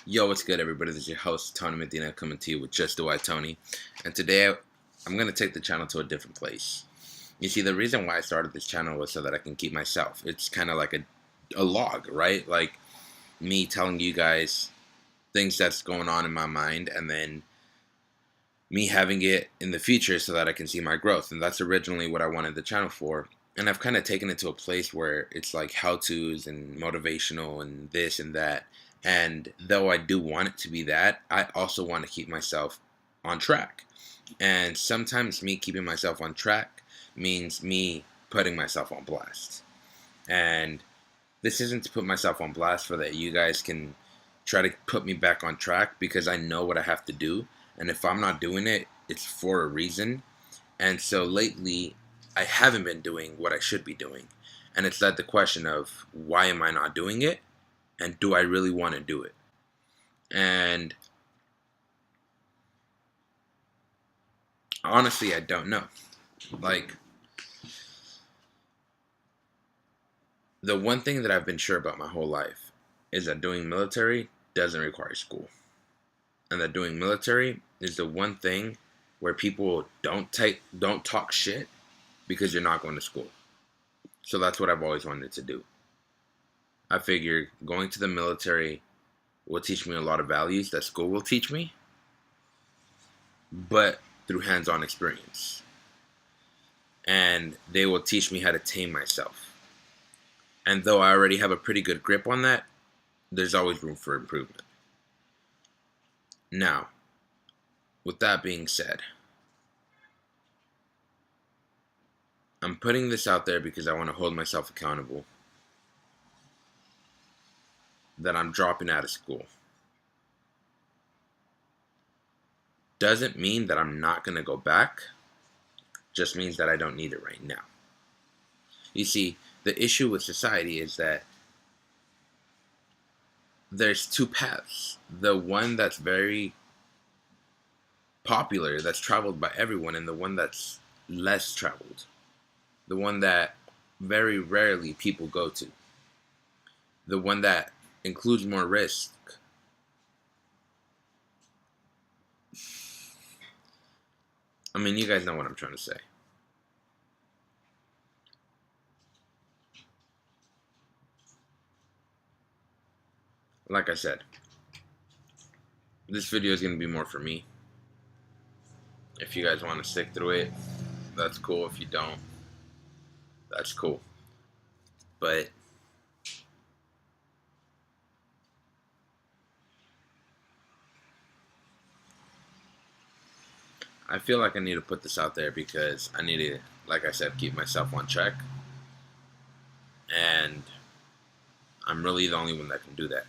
Yo, what's good, everybody? This is your host, Tony Medina, coming to you with Just Do I, Tony. And today, I'm going to take the channel to a different place. You see, the reason why I started this channel was so that I can keep myself. It's kind of like a log, right? Like me telling you guys things that's going on in my mind, and then me having it in the future so that I can see my growth. And that's originally what I wanted the channel for. And I've kind of taken it to a place where it's like how-tos and motivational and this and that. And though I do want it to be that, I also want to keep myself on track. And sometimes me keeping myself on track means me putting myself on blast. And this isn't to put myself on blast for that you guys can try to put me back on track, because I know what I have to do. And if I'm not doing it, it's for a reason. And so lately, I haven't been doing what I should be doing. And it's led the question of, why am I not doing it? And do I really want to do it? And honestly, I don't know. Like, the one thing that I've been sure about my whole life is that doing military doesn't require school. And that doing military is the one thing where people don't talk shit because you're not going to school. So that's what I've always wanted to do. I figure going to the military will teach me a lot of values that school will teach me, but through hands-on experience. And they will teach me how to tame myself. And though I already have a pretty good grip on that, there's always room for improvement. Now, with that being said, I'm putting this out there because I want to hold myself accountable that I'm dropping out of school. Doesn't mean that I'm not going to go back, just means that I don't need it right now. You see, the issue with society is that there's two paths. The one that's very popular, that's traveled by everyone, and the one that's less traveled. The one that very rarely people go to. The one that includes more risk. I mean, you guys know what I'm trying to say. Like I said, this video is going to be more for me. If you guys want to stick through it, that's cool. If you don't, that's cool. But I feel like I need to put this out there because I need to, like I said, keep myself on track. And I'm really the only one that can do that.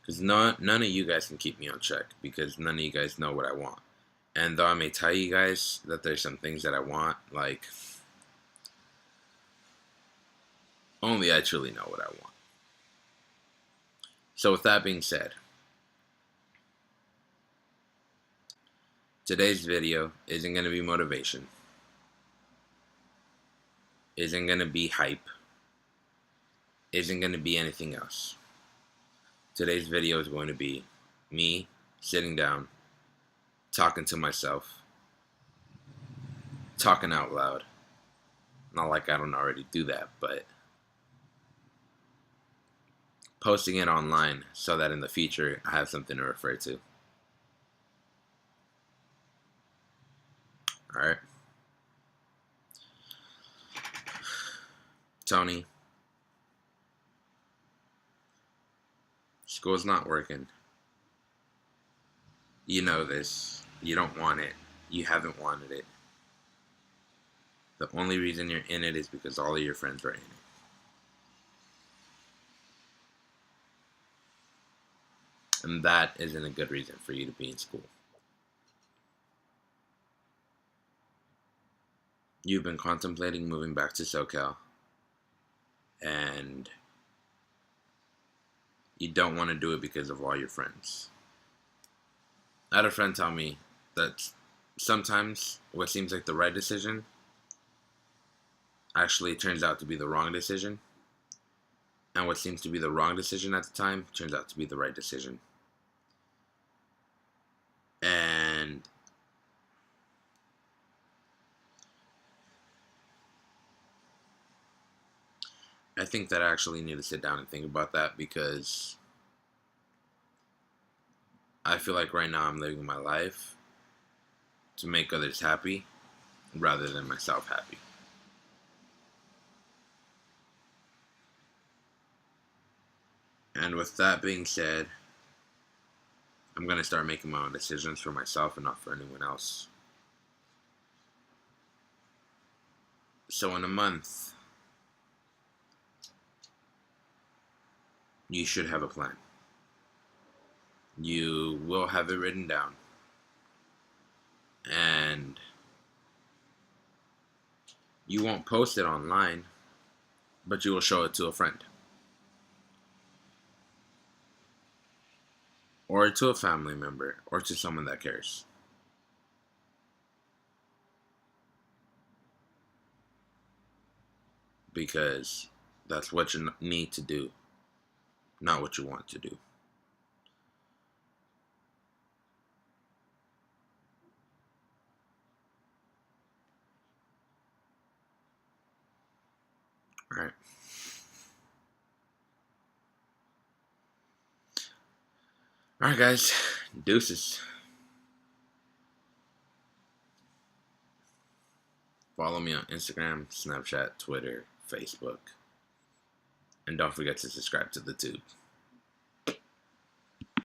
Because none of you guys can keep me on track, because none of you guys know what I want. And though I may tell you guys that there's some things that I want, like, only I truly know what I want. So with that being said, today's video isn't going to be motivation, isn't going to be hype, isn't going to be anything else. Today's video is going to be me sitting down, talking to myself, talking out loud. Not like I don't already do that, but posting it online so that in the future I have something to refer to. Alright? Tony, school's not working. You know this. You don't want it. You haven't wanted it. The only reason you're in it is because all of your friends are in it. And that isn't a good reason for you to be in school. You've been contemplating moving back to SoCal, and you don't want to do it because of all your friends. I had a friend tell me that sometimes what seems like the right decision actually turns out to be the wrong decision. And what seems to be the wrong decision at the time turns out to be the right decision. I think that I actually need to sit down and think about that, because I feel like right now I'm living my life to make others happy rather than myself happy. And with that being said, I'm going to start making my own decisions for myself and not for anyone else. So in a month, you should have a plan. You will have it written down. And you won't post it online, but you will show it to a friend. Or to a family member, or to someone that cares. Because that's what you need to do, not what you want to do. Alright. Alright, guys. Deuces. Follow me on Instagram, Snapchat, Twitter, Facebook. And don't forget to subscribe to the tube.